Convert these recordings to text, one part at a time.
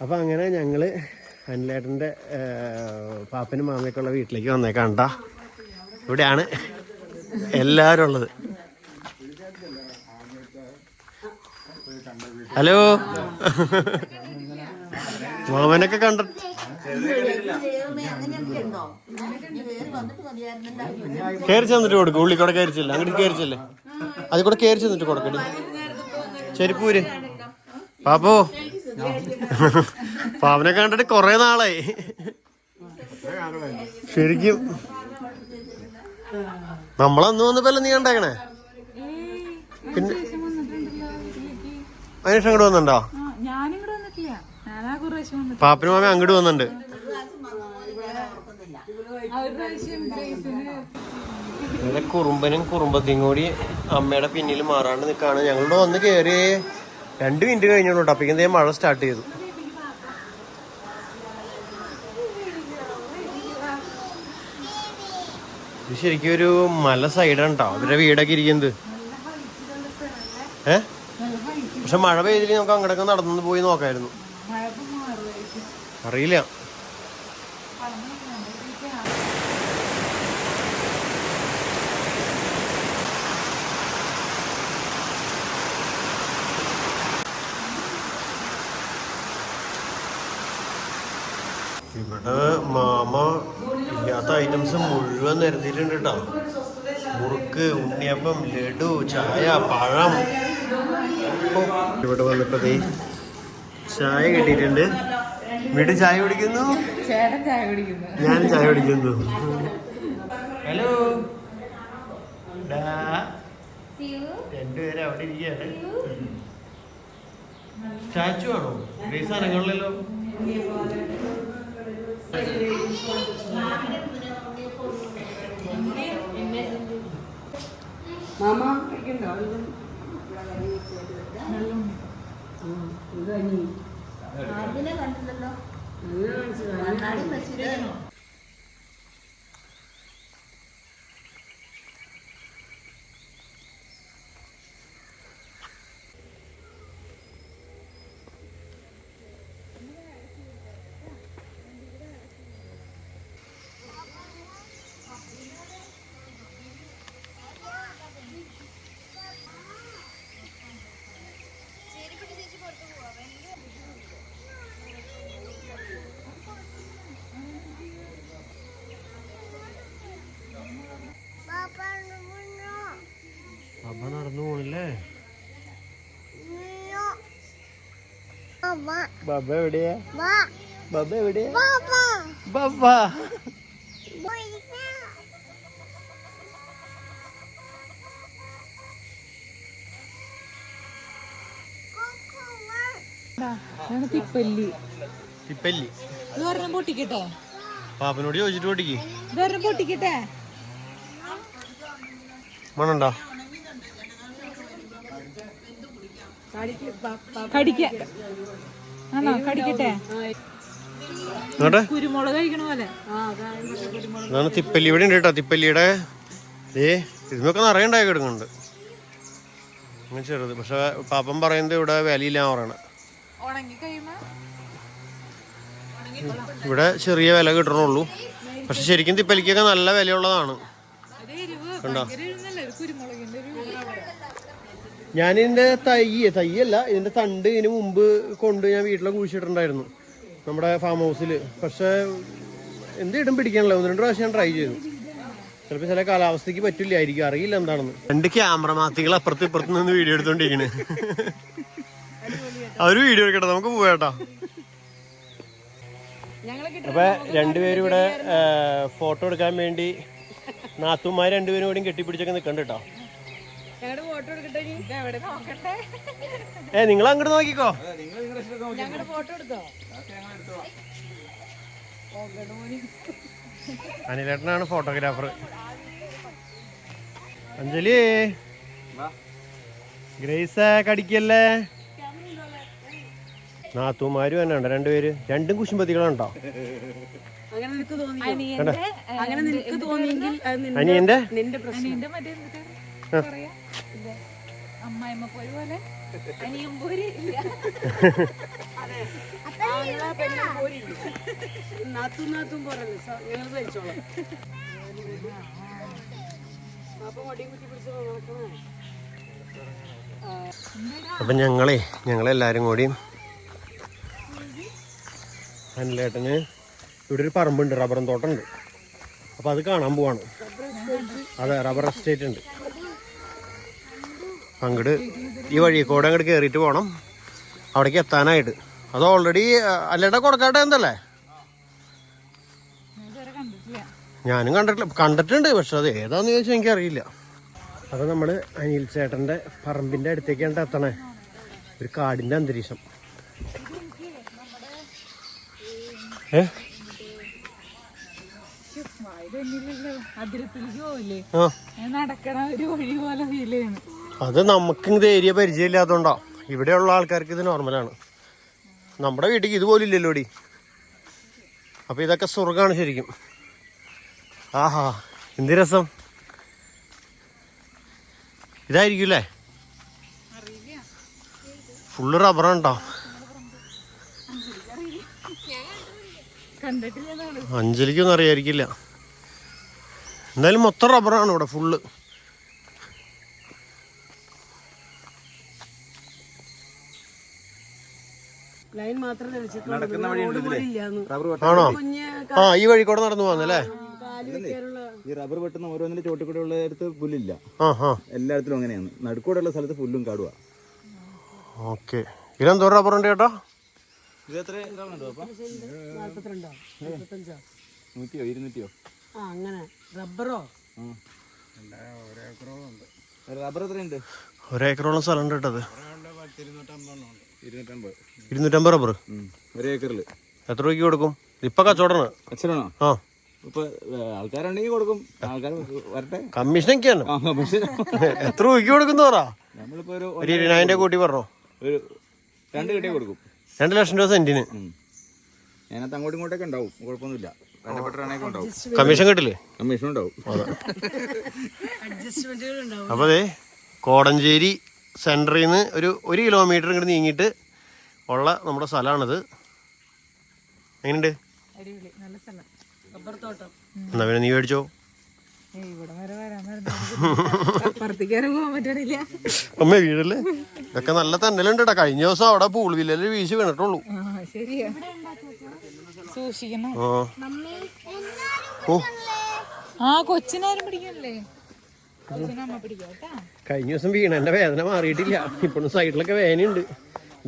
അപ്പോൾ അങ്ങനെ ഞങ്ങൾ അനിലേട്ടൻ്റെ പാപ്പനും മാമയൊക്കെയുള്ള വീട്ടിലേക്ക് വന്നേക്കാണ്ട. ഇവിടെയാണ് എല്ലാവരും ഉള്ളത്. ഹലോ, മാമനൊക്കെ കണ്ട കയറി ചെന്നിട്ട് കൊടുക്കും. ഉള്ളി കൂടെ കയറിച്ചില്ല, അങ്ങോട്ട് കയറിച്ചില്ലേ, അതിൽ കൂടെ കയറി ചെന്നിട്ട് കൊടുക്കടി. ചെരിപ്പൂര് പാപ്പോ, പാപ്പനെ കണ്ടിട്ട് കൊറേ നാളായി ശരിക്കും. നമ്മളന്ന് വന്നപ്പോ നീ കണ്ടേക്കണേ. പിന്നെ അതിനുശേഷം അങ്ങോട്ട് വന്നിട്ടുണ്ടോ? പാപ്പനും മാമ അങ്ങോട്ട് വന്നിട്ടുണ്ട്. ഇവിടെ കുറുമ്പനും കുറുമ്പത്തിയും കൂടി അമ്മയുടെ പിന്നിൽ മാറാണ്ട് നിൽക്കാണ്. ഞങ്ങളുടെ വന്ന് കയറി 2 മിനിറ്റ് കഴിഞ്ഞോളൂ. അപ്പേക്കും മഴ സ്റ്റാർട്ട് ചെയ്തു. ഇത് ശരിക്കും ഒരു മല സൈഡാണ് കേട്ടോ അവരുടെ വീടൊക്കെ ഇരിക്കുന്നത്. പക്ഷെ മഴ പെയ്തില്ല, നമുക്ക് അങ്ങോട്ടൊക്കെ നടന്നു പോയി നോക്കായിരുന്നു. അറിയില്ല. ഇവിടെ മാമ ഇല്ലാത്ത ഐറ്റംസ് മുഴുവൻ നിരത്തിയിട്ടുണ്ട് കേട്ടോ. മുറുക്ക്, ഉണ്ണിയപ്പം, ലഡു, ചായ, പഴം. ഇവിടെ വന്നപ്പോ ചായ കിട്ടിയിട്ടുണ്ട്. വീട് ചായ കുടിക്കുന്നു, ഞാൻ ചായ കുടിക്കുന്നു. ഹലോ, രണ്ടുപേരും അവിടെ ഇരിക്കുകയാണ്. സ്റ്റാച്ചു ആണോ? ഈ സാധനങ്ങളിലല്ലോ. മാമ കണ്ടില്ലല്ലോ. അമ്മ നടന്നു പോണില്ലേ? ബബ എവിടെയാ? ബബ എവിടെയാ? ബബ തിപ്പല്ലി. തിപ്പല്ലി പൊട്ടിക്കട്ടെ? പാപ്പനോട് ചോദിച്ചിട്ട് പൊട്ടിക്ക്. പൊട്ടിക്കട്ടെ? മണുണ്ടോ? കടിക്കട്ടെ? കുരുമുളക് കഴിക്കണ പോലെ. അതാണ് തിപ്പല്ലി. ഇവിടെ ഉണ്ട് കേട്ടോ തിപ്പല്ലിയുടെ. ഇതിനൊക്കെ നിറയെ ഉണ്ടായി കിടക്കുന്നുണ്ട്. അങ്ങനെ ചെറുത്. പക്ഷെ പാപ്പൻ പറയുന്നത് ഇവിടെ വിലയില്ല പറയണ. ഇവിടെ ചെറിയ വില കിട്ടണുള്ളൂ. പക്ഷെ ശരിക്കും തിപ്പല്ലിക്കൊക്കെ നല്ല വിലയുള്ളതാണ്. കണ്ടോ? ഞാനിതിൻ്റെ തയ്യല്ല, ഇതിൻ്റെ തണ്ട് ഇതിന് മുമ്പ് കൊണ്ട് ഞാൻ വീട്ടിലെ കുഴിച്ചിട്ടുണ്ടായിരുന്നു നമ്മുടെ ഫാം ഹൗസിൽ. പക്ഷെ എന്ത് ഇടും പിടിക്കാനല്ലോ. 1-2 പ്രാവശ്യം ഞാൻ ട്രൈ ചെയ്തു. ചിലപ്പോൾ ചില കാലാവസ്ഥയ്ക്ക് പറ്റില്ലായിരിക്കും, അറിയില്ല എന്താണെന്ന്. 2 ക്യാമറ മാത്തികൾ അപ്പുറത്ത് ഇപ്പുറത്ത് നിന്ന് വീഡിയോ എടുത്തോണ്ടിരിക്കണ്. അവര് വീഡിയോ എടുക്കട്ടെ, നമുക്ക് പോയാട്ടോ. അപ്പൊ രണ്ടുപേരും ഇവിടെ ഫോട്ടോ എടുക്കാൻ വേണ്ടി നാത്തുമാർ 2 പേരും കൂടി കെട്ടിപ്പിടിച്ചൊക്കെ നിൽക്കണ്ട കേട്ടോ. നിങ്ങൾ അങ്ങോട്ട് നോക്കിക്കോ. അനിലേട്ടനാണ് ഫോട്ടോഗ്രാഫർ. അഞ്ജലി, ഗ്രേസ് കടിക്കല്ലേ. നാത്തുമാരും തന്നെ ഉണ്ട് 2 പേര്. 2 കുശുമ്പതികളുണ്ടോ? അനിയന്റെ മായ്മപ്പോയി പോലെ അനിയമ്പൂരി നാത്തും പോരല്ലേ ഞങ്ങൾ ധരിച്ചോളാം. അപ്പം ഞങ്ങളെല്ലാവരും കൂടിയും അനിലേട്ടന് ഇവിടെ ഒരു പറമ്പുണ്ട്, റബ്ബറും തോട്ടമുണ്ട്. അപ്പോൾ അത് കാണാൻ പോവാണ്. അതെ, റബ്ബർ എസ്റ്റേറ്റ് ഉണ്ട്. അങ്ങോട്ട് ഈ വഴിക്കോടെ അങ്ങോട്ട് കയറിയിട്ട് പോകണം അവിടേക്ക് എത്താനായിട്ട്. അത് ഓൾറെഡി അല്ലേട്ടാ കൊടുക്കാട്ടെ എന്തല്ലേ? ഞാനും കണ്ടിട്ടുണ്ട്, പക്ഷെ അത് ഏതാന്ന് ചോദിച്ചാൽ എനിക്കറിയില്ല. അപ്പോൾ നമ്മൾ അനിൽ ചേട്ടൻ്റെ പറമ്പിൻ്റെ അടുത്തേക്കാണ് എത്തണേ. ഒരു കാടിൻ്റെ അന്തരീക്ഷം. അതിരപ്പിലേക്ക് പോവില്ലേ, നടക്കണ ഒരു വഴി പോലെ ഫീൽ ചെയ്യണം. അത് നമുക്ക് ഇത് ഏരിയ പരിചയമില്ലാത്തതുകൊണ്ടോ. ഇവിടെയുള്ള ആൾക്കാർക്ക് ഇത് നോർമലാണ്. നമ്മുടെ വീട്ടിലേക്ക് ഇതുപോലും ഇല്ലല്ലോടി. അപ്പോൾ ഇതൊക്കെ സ്വർഗ്ഗമാണ് ശരിക്കും. ആഹാ, എന്ത് രസം. ഇതായിരിക്കും അല്ലേ? ഫുള്ള് റബ്ബറാണ് കേട്ടോ. അഞ്ജലിക്കൊന്നും അറിയായിരിക്കില്ല. എന്തായാലും മൊത്തം റബ്ബറാണ് ഇവിടെ ഫുള്ള്. ലൈൻ മാത്രമേ ആണോ? ആ, ഈ വഴി കൂടെ നടന്നു പോകുന്നല്ലേ? ഈ റബ്ബർ വെട്ടുന്ന ഓരോന്നിന്റെ ചോട്ടിൽ കൂടെ ഉള്ളടുത്ത് പുല്ലില്ല. എല്ലായിടത്തിലും അങ്ങനെയാണ്. നടുക്കൂടെ ഉള്ള സ്ഥലത്ത് പുല്ലും കാടുവാ. ഓക്കെ, ഇതിലെന്തോ റബ്ബറുണ്ട് ചേട്ടാ? ഇത് എത്ര നൂറ്റിയോ 200യോ? അങ്ങനെ റബ്ബറോ? റബ്ബർ എത്രയുണ്ട്? ഒരേക്കറോളം സ്ഥലം ഉണ്ട് കേട്ടത്. 250 റബ്ബർ ഒരേക്കറിൽ എത്ര രൂപയ്ക്ക് കൊടുക്കും? ഇപ്പൊ കച്ചവടമാണ്. അച്ഛനാണോ? ആ, ഇപ്പൊ ആൾക്കാരുണ്ടെങ്കിൽ കൊടുക്കും. ആൾക്കാർ വരട്ടെ. കമ്മീഷനൊക്കെയാണ്. എത്ര രൂപയ്ക്ക് കൊടുക്കുന്ന പറ. നമ്മളിപ്പോ ഒരു 20,000 കൂട്ടി പറഞ്ഞോ. ഒരു 2 കെട്ടിയെ കൊടുക്കും. 2 ലക്ഷം രൂപ സെന്റിന്. അതിനകത്ത് അങ്ങോട്ടും ഇങ്ങോട്ടൊക്കെ ഉണ്ടാവും, കുഴപ്പമൊന്നുമില്ല. വേണ്ടപ്പെട്ടവരാണെങ്കിൽ ഉണ്ടാവും. കമ്മീഷൻ കിട്ടില്ലേ? കമ്മീഷൻ ഉണ്ടാവും. അപ്പോൾ അതെ, കോടഞ്ചേരി സെൻറ്ററിൽ നിന്ന് ഒരു കിലോമീറ്റർ ഇങ്ങോട്ട് നീങ്ങിയിട്ട് ഉള്ള നമ്മുടെ സ്ഥലമാണിത്. എങ്ങനെയുണ്ട്? നല്ല സ്ഥലം, റബ്ബർ തോട്ടം. എന്നാ പിന്നെ നീ മേടിച്ചോ. ഇവിടെ വരെ പുറത്തേക്ക് പോകാൻ പറ്റണില്ല. അമ്മ വീടല്ലേ? ഇതൊക്കെ നല്ല തന്നലുണ്ട് കേട്ടോ. കഴിഞ്ഞ ദിവസം അവിടെ പൂൾ വില്ലല് വീശി വീണിട്ടുള്ളൂ. ശരിയാ, സൂക്ഷിക്കണം. ഓ, ആ കൊച്ചിനാരും പിടിക്കണല്ലേ? കൊച്ചിനമ്മ പിടിക്കാം കേട്ടാ. കഴിഞ്ഞ ദിവസം വീണ എൻ്റെ വേദന മാറിയിട്ടില്ല. ഇപ്പോഴും സൈഡിലൊക്കെ വേദനയുണ്ട്.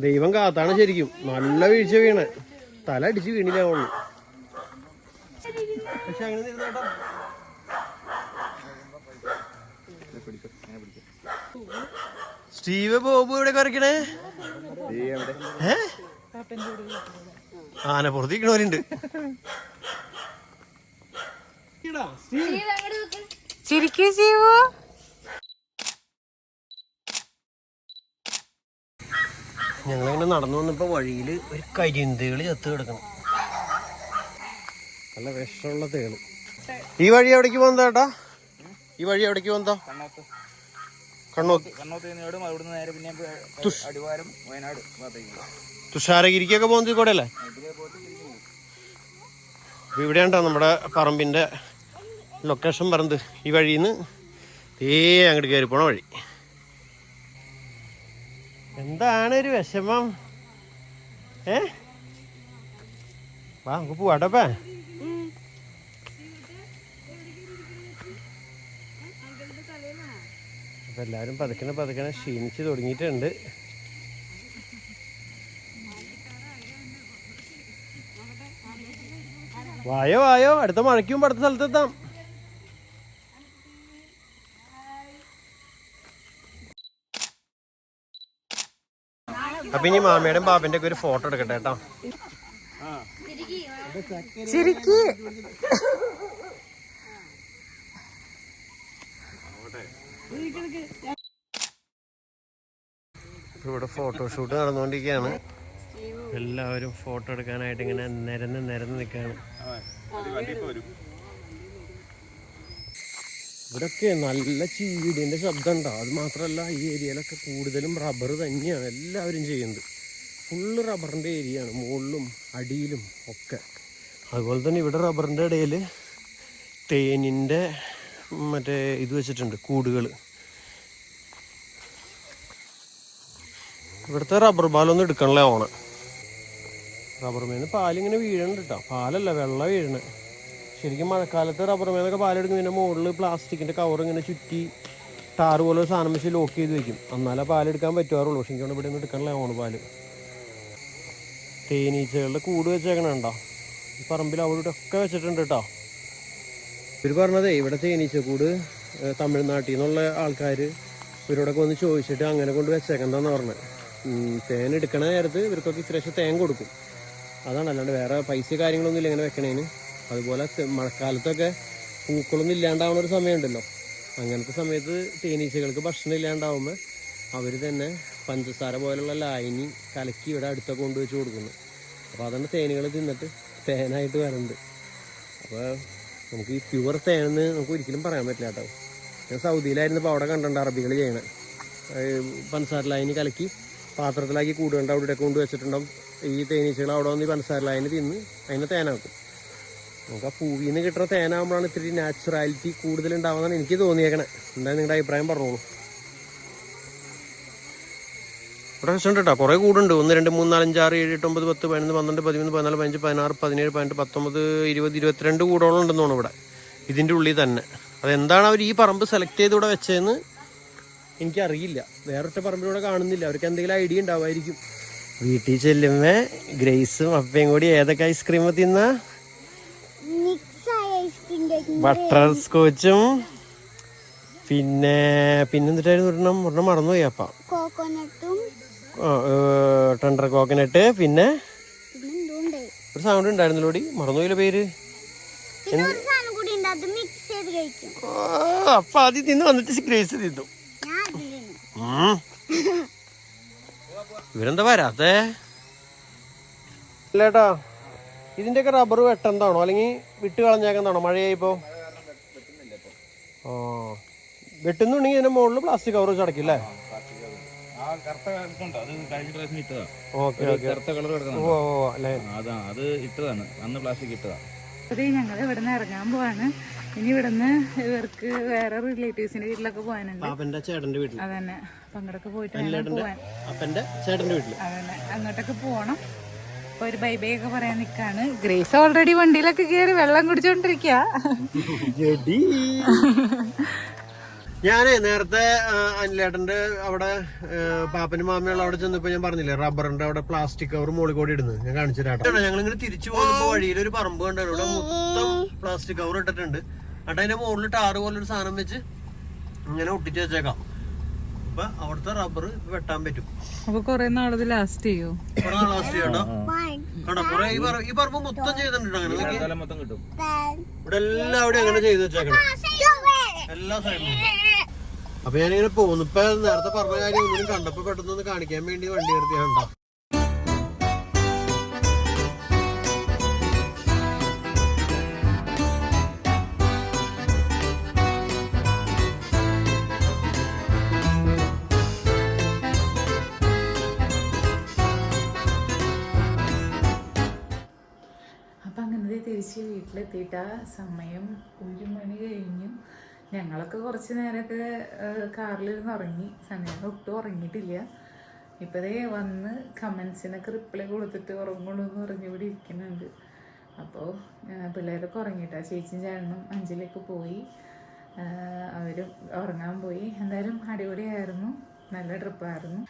ദൈവം കാത്താണ് ശരിക്കും. നല്ല വീഴ്ച വീണ, തല അടിച്ച് വീണില്ല ഉള്ളു. പക്ഷെ അങ്ങനെ ഇരുന്നോട്ടോ. സ്റ്റീവ് ബോബു ഇവിടെ വരയ്ക്കണേ. ആന പുറത്തിരിക്കണവരുണ്ട്. ശരിക്കും ജീവോ? ഞങ്ങളിങ്ങനെ നടന്നു വന്നപ്പോ വഴിയിൽ ഒരു കരിന്തേള് ചത്ത് കിടക്കണം. നല്ല വിഷമുള്ള തേള്. ഈ വഴി എവിടേക്ക് പോകുന്നതാ ചേട്ടാ? ഈ വഴി എവിടേക്ക് പോകുന്നതാ? കണ്ണോത്ത്. തുഷാരഗിരിക്കൊക്കെ പോകുന്നത് കൂടെ അല്ലേ? അപ്പൊ ഇവിടെയാണ്ടോ നമ്മുടെ പറമ്പിന്റെ ലൊക്കേഷൻ പറഞ്ഞത്. ഈ വഴിയിൽ നിന്ന് അങ്ങോട്ട് കയറി പോണ വഴി. എന്താണ് ഒരു വിഷമം? വാ, നമുക്ക് പോവാട്ടപ്പേ. അപ്പൊ എല്ലാരും പതുക്കനെ ക്ഷീണിച്ച് തുടങ്ങിയിട്ടുണ്ട്. വായോ, അടുത്ത മഴയ്ക്കും അടുത്ത സ്ഥലത്തെത്താം. അപ്പൊ ഇനി മാമയുടെയും ബാബന്റെ ഒക്കെ ഒരു ഫോട്ടോ എടുക്കട്ടെ കേട്ടോ. ഇവിടെ ഫോട്ടോഷൂട്ട് നടന്നുകൊണ്ടിരിക്കുകയാണ്. എല്ലാവരും ഫോട്ടോ എടുക്കാനായിട്ട് ഇങ്ങനെ നിരന്ന് നിൽക്കുകയാണ്. ഇവിടെയൊക്കെ നല്ല ചീടിൻ്റെ ശബ്ദം ഉണ്ടാവും. അത് മാത്രമല്ല ഈ ഏരിയയിലൊക്കെ കൂടുതലും റബ്ബർ തന്നെയാണ് എല്ലാവരും ചെയ്യുന്നത്. ഫുള്ള് റബ്ബറിൻ്റെ ഏരിയയാണ്, മുകളിലും അടിയിലും ഒക്കെ. അതുപോലെ തന്നെ ഇവിടെ റബ്ബറിൻ്റെ ഇടയിൽ തേനിൻ്റെ മറ്റേ ഇത് വെച്ചിട്ടുണ്ട്, കൂടുകൾ. ഇവിടുത്തെ റബ്ബർ പാലൊന്നും എടുക്കണല്ലേ ഓണം. റബ്ബർ മേന്ന് പാലിങ്ങനെ വീഴുന്നുണ്ട് കേട്ടോ. പാലല്ല, വെള്ളം വീഴണേ. ശരിക്കും മഴക്കാലത്ത് റബ്ബർ മേന്നൊക്കെ പാലെടുക്കുന്നതിൻ്റെ മുകളിൽ പ്ലാസ്റ്റിക്കിൻ്റെ കവർ ഇങ്ങനെ ചുറ്റി ടാറ് പോലെ സാധനം വെച്ച് ലോക്ക് ചെയ്ത് വെക്കും. എന്നാലേ പാലെടുക്കാൻ പറ്റുമാറുള്ളൂ. പക്ഷേ എനിക്ക് ഇവിടെ ഒന്നും എടുക്കണല്ലേ ഓണ് പാല്. തേനീച്ചകളുടെ കൂട് വെച്ചേക്കണുണ്ടോ ഈ പറമ്പിൽ, അവിടെ ഒക്കെ വെച്ചിട്ടുണ്ട് കേട്ടോ. ഇവർ പറഞ്ഞതേ ഇവിടെ തേനീച്ചക്കൂട് തമിഴ്നാട്ടിൽ നിന്നുള്ള ആൾക്കാർ ഇവരോടൊക്കെ വന്ന് ചോദിച്ചിട്ട് അങ്ങനെ കൊണ്ട് വെച്ചേക്കണ്ടെന്ന് പറഞ്ഞത്. തേൻ എടുക്കണ നേരത്ത് ഇവർക്കൊക്കെ ഇത്രയും തേൻ കൊടുക്കും. അതാണ്, അല്ലാണ്ട് വേറെ പൈസ കാര്യങ്ങളൊന്നും ഇല്ല ഇങ്ങനെ വെക്കണേന്. അതുപോലെ മഴക്കാലത്തൊക്കെ പൂക്കളൊന്നും ഇല്ലാണ്ടാവുന്ന ഒരു സമയമുണ്ടല്ലോ, അങ്ങനത്തെ സമയത്ത് തേനീച്ചകൾക്ക് ഭക്ഷണം ഇല്ലാണ്ടാവുമ്പോൾ അവർ തന്നെ പഞ്ചസാര പോലുള്ള ലായനി കലക്കി ഇവിടെ അടുത്തൊക്കെ കൊണ്ടുവച്ച് കൊടുക്കുന്നു. അപ്പോൾ അതാണ് തേനുകൾ തിന്നിട്ട് തേനായിട്ട് വരുന്നത്. അപ്പോൾ നമുക്ക് ഈ പ്യുവർ തേനെന്ന് നമുക്ക് ഒരിക്കലും പറയാൻ പറ്റില്ല കേട്ടോ. ഞാൻ സൗദിയിലായിരുന്നപ്പോൾ അവിടെ കണ്ടിട്ടുണ്ട് അറബികൾ ചെയ്യണേ. പഞ്ചസാര ലായനി കലക്കി പാത്രത്തിലാക്കി കൂടുകണ്ട് അവിടെ ഇവിടെയൊക്കെ കൊണ്ട് വെച്ചിട്ടുണ്ടാവും. ഈ തേനീച്ചകൾ അവിടെ വന്ന് ഈ പഞ്ചസാര ലായനി തിന്ന് അതിനെ തേനാക്കും. നമുക്ക് ആ പൂവിൽ നിന്ന് കിട്ടുന്ന തേനാകുമ്പോഴാണ് ഇത്തിരി നാച്ചുറാലിറ്റി കൂടുതലുണ്ടാവുന്നതാണ് എനിക്ക് തോന്നിയേക്കണേ. എന്തായാലും നിങ്ങളുടെ അഭിപ്രായം പറഞ്ഞോളൂ. ഇവിടെ വെച്ചിട്ടുണ്ട് കേട്ടോ, കുറേ കൂടുണ്ട്. 1 2 3 4 5 6 7 8 9 10 11 12 13 14 15 16 17 18 19 20 22 കൂടോളം ഉണ്ടെന്ന് തോന്നുന്നു ഇവിടെ ഇതിൻ്റെ ഉള്ളിൽ തന്നെ. അതെന്താണ് അവർ ഈ പറമ്പ് സെലക്ട് ചെയ്ത് ഇവിടെ വെച്ചതെന്ന് എനിക്കറിയില്ല. വേറൊറ്റ പറമ്പിലൂടെ കാണുന്നില്ല. അവർക്ക് എന്തെങ്കിലും ഐഡിയ ഉണ്ടാവുമായിരിക്കും. വീട്ടിൽ ചെല്ലുമ്പോ ഗ്രേസും അപ്പയും കൂടി ഏതൊക്കെ ഐസ്ക്രീം തിന്ന? ബട്ടർ സ്കോച്ചും പിന്നെന്തിട്ടായിരുന്നു ഒരെണ്ണം മറന്നുപോയി. അപ്പ ടെൻഡർ കോക്കനട്ട്, പിന്നെ ഒരു സൗണ്ട് ഉണ്ടായിരുന്നല്ലോടി, മറന്നുപോയില്ല പേര്. അപ്പൊ ആദ്യം തിന്ന് വന്നിട്ട് ഗ്രേസ് തിന്നു. ഇവരെന്താ വരാത്തേ? അല്ലേട്ടാ, ഇതിന്റെയൊക്കെ റബ്ബർ വെട്ടെന്താണോ അല്ലെങ്കിൽ വിട്ട് കളഞ്ഞേക്കെന്താണോ മഴയായിപ്പോ? വെട്ടുന്നുണ്ടെങ്കിൽ ഇതിന്റെ മുകളിൽ പ്ലാസ്റ്റിക് കവർ വെച്ച് അടക്കില്ലേ? ഞങ്ങൾ ഇവിടുന്ന് ഇറങ്ങാൻ പോവാണ്. ഇനി ഇവിടുന്ന് ഇവർക്ക് വേറെ റിലേറ്റീവ്സിന്റെ വീട്ടിലൊക്കെ പോകാനുണ്ട്. അതന്നെ, അപ്പൊ അങ്ങോട്ടൊക്കെ പോയിട്ട് പോവാൻ. അതന്നെ, അങ്ങോട്ടൊക്കെ പോണം. അപ്പൊ ഒരു ബൈ ബൈ ഒക്കെ പറയാൻ നിക്കാണ്. ഗ്രേസ് ഓൾറെഡി വണ്ടിയിലൊക്കെ കയറി വെള്ളം കുടിച്ചോണ്ടിരിക്ക. ഞാനേ നേരത്തെ അനിലേട്ടന്റെ അവിടെ പാപ്പനും മാമയുള്ള അവിടെ ചെന്നപ്പോ ഞാൻ പറഞ്ഞില്ലേ റബ്ബറിന്റെ അവിടെ പ്ലാസ്റ്റിക് കവർ മുകളിൽ കൂടി ഇടുന്നത് ഞാൻ കാണിച്ചു തരാം. ഞങ്ങളിങ്ങനെ തിരിച്ചു പോകുമ്പോ വഴിയിൽ ഒരു പറമ്പ് കണ്ടാണ്. ഇവിടെ മൊത്തം പ്ലാസ്റ്റിക് കവർ ഇട്ടിട്ടുണ്ട്. എന്നിട്ട് അതിന്റെ മുകളിൽ ടാറ് പോലൊരു സാധനം വെച്ച് ഇങ്ങനെ ഒട്ടിച്ച് വെച്ചേക്കാം. അപ്പൊ അവിടുത്തെ റബ്ബർ വെട്ടാൻ പറ്റും. അപ്പൊ കൊറേ നാളത് ലാസ്റ്റ് ചെയ്യോ? കൊറേ നാൾ ലാസ്റ്റ് ചെയ്യട്ടോ. കണ്ടോ കൊറേ ഈ പറമ്പ് മൊത്തം ചെയ്തിട്ടുണ്ട്. അങ്ങനെ ഇവിടെ എല്ലാവരും അങ്ങനെ ചെയ്ത് വെച്ചേക്കണം, എല്ലാ സൈഡിലും. അപ്പൊ ഞാനിങ്ങനെ പോകുന്നു. ഇപ്പൊ നേരത്തെ പറഞ്ഞ കാര്യം ഒന്നും കണ്ടപ്പോ പെട്ടെന്ന് കാണിക്കാൻ വേണ്ടി വണ്ടി നിർത്തിയാണ്ടോ. അപ്പം അങ്ങനെ തിരിച്ച് വീട്ടിലെത്തിയിട്ട് സമയം 1 മണി കഴിഞ്ഞു. ഞങ്ങളൊക്കെ കുറച്ച് നേരമൊക്കെ കാറിലിരുന്ന് ഉറങ്ങി. സമയം ഒട്ടും ഉറങ്ങിയിട്ടില്ല. ഇപ്പോഴേ വന്ന് കമൻസിനൊക്കെ റിപ്ലൈ കൊടുത്തിട്ട് ഉറങ്ങുള്ളൂ എന്ന് പറഞ്ഞിവിടെ ഇരിക്കുന്നുണ്ട്. അപ്പോൾ പിള്ളേരൊക്കെ ഉറങ്ങിയിട്ടാ. ചേച്ചിയും ചേട്ടനും അഞ്ചിലേക്ക് പോയി, അവരും ഉറങ്ങാൻ പോയി. എന്തായാലും അടിപൊളിയായിരുന്നു, നല്ല ട്രിപ്പായിരുന്നു.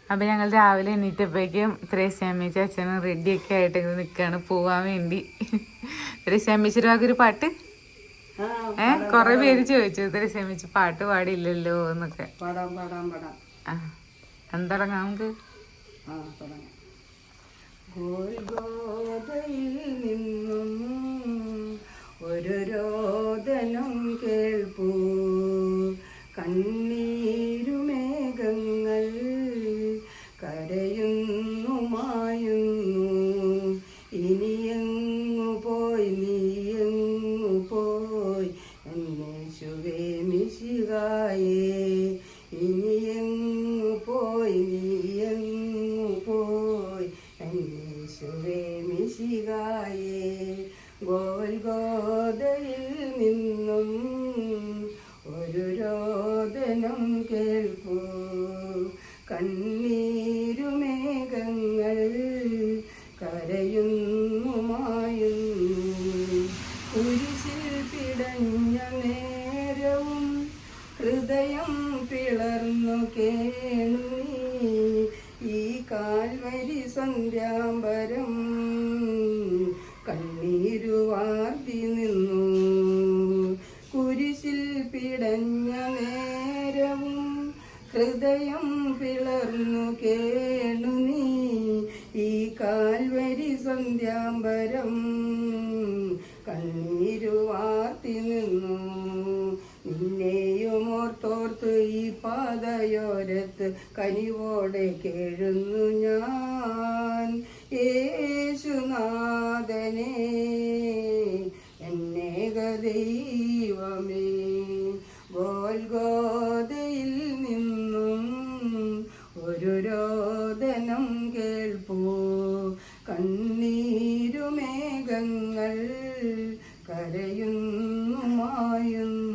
അപ്പം ഞങ്ങൾ രാവിലെ എണീറ്റപ്പോഴേക്കും ത്രേസ്യാമ്മേച്ചി അച്ഛനും റെഡിയൊക്കെ ആയിട്ട് ഇങ്ങനെ നിൽക്കുകയാണ് പോവാൻ വേണ്ടി. ത്രേസ്യാമ്മേച്ചിയുടെ ഒരു പാട്ട് കൊറേ പേര് ചോദിച്ചു ത്രേസ്യാമ്മേച്ചി പാട്ട് പാടില്ലല്ലോ എന്നൊക്കെ. എന്തുടങ്ങാം നമുക്ക്? ഒരു രോദനം കേൾപ്പൂ, കണ്ണീരുമേഘങ്ങൾ കരയുന്നു മായുന്നു. ഇനിയെങ്ങു പോയി നീയെങ്ങു പോയി എന്നേശുവേ മിശിഹായേ ഗോൽഗോദയിൽ നിന്നും ഒരു രോദനം കേൾപ്പൂ കണ്ണീരുമേഘങ്ങൾ കരയുന്നു മായുന്നു കുരിശിൽ പിടഞ്ഞ നേരവും ഹൃദയം പിളർന്നു കേണു നീ ഈ കാൽവരി സന്ധ്യാംബരം കണ്ണീരുവാർത്തി നിന്നു കുരിശിൽ പിടഞ്ഞ നേരവും ഹൃദയം പിളർന്നു കേണു നീ ഈ കാൽവരി സന്ധ്യാംബരം കണ്ണീരുവാർത്തി നിന്നു നിന്നെയും ഓർത്തോർത്ത് ഈ പാതയോരത്ത് കനിവോടെ കേഴുന്നു ഞാൻ യേശുനാഥനേ എന്നേക ദൈവമേ ഗോൽഗോദയിൽ നിന്നും ഒരു രോദനം കേൾപ്പൂ കണ്ണീരുമേഘങ്ങൾ കരയുന്നു മായുന്നു.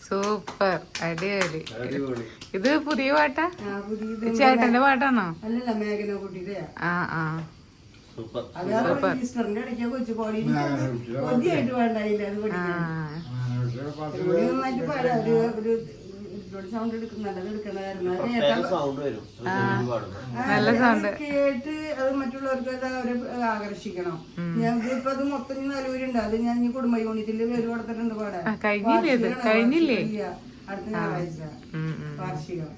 സൂപ്പർ, അടിപൊളി. ഇത് പുതിയ പാട്ടാ? ആ, പുതിയത് ചേട്ടന്റെ പാട്ടാണോ? അല്ലല്ല, മേഘന കുട്ടിയുടെയാ. ആ ആ അതാ ഈസ്റ്ററിന്റെ ഇടയ്ക്ക് കൊച്ചു പാടി കൊതിയായിട്ട് വേണ്ടായില്ല അത് പഠിക്കാൻ. നന്നായിട്ട് പാടാ. ഒരു സൗണ്ട് എടുക്കും, നല്ലത് എടുക്കണമായിരുന്നു. നല്ല സൗണ്ട് കേട്ട് അത് മറ്റുള്ളവർക്ക് അത് അവരെ ആകർഷിക്കണം. ഞങ്ങൾക്ക് ഇപ്പൊ അത് മൊത്തം നല്ലൂരുണ്ട്. അത് ഞാൻ ഈ കുടുംബ യൂണിറ്റില് പേര് കൊടുത്തിട്ടുണ്ട് പാടാൻ. കഴിഞ്ഞില്ലേ? അടുത്ത ഞായറാഴ്ച വാർഷികം.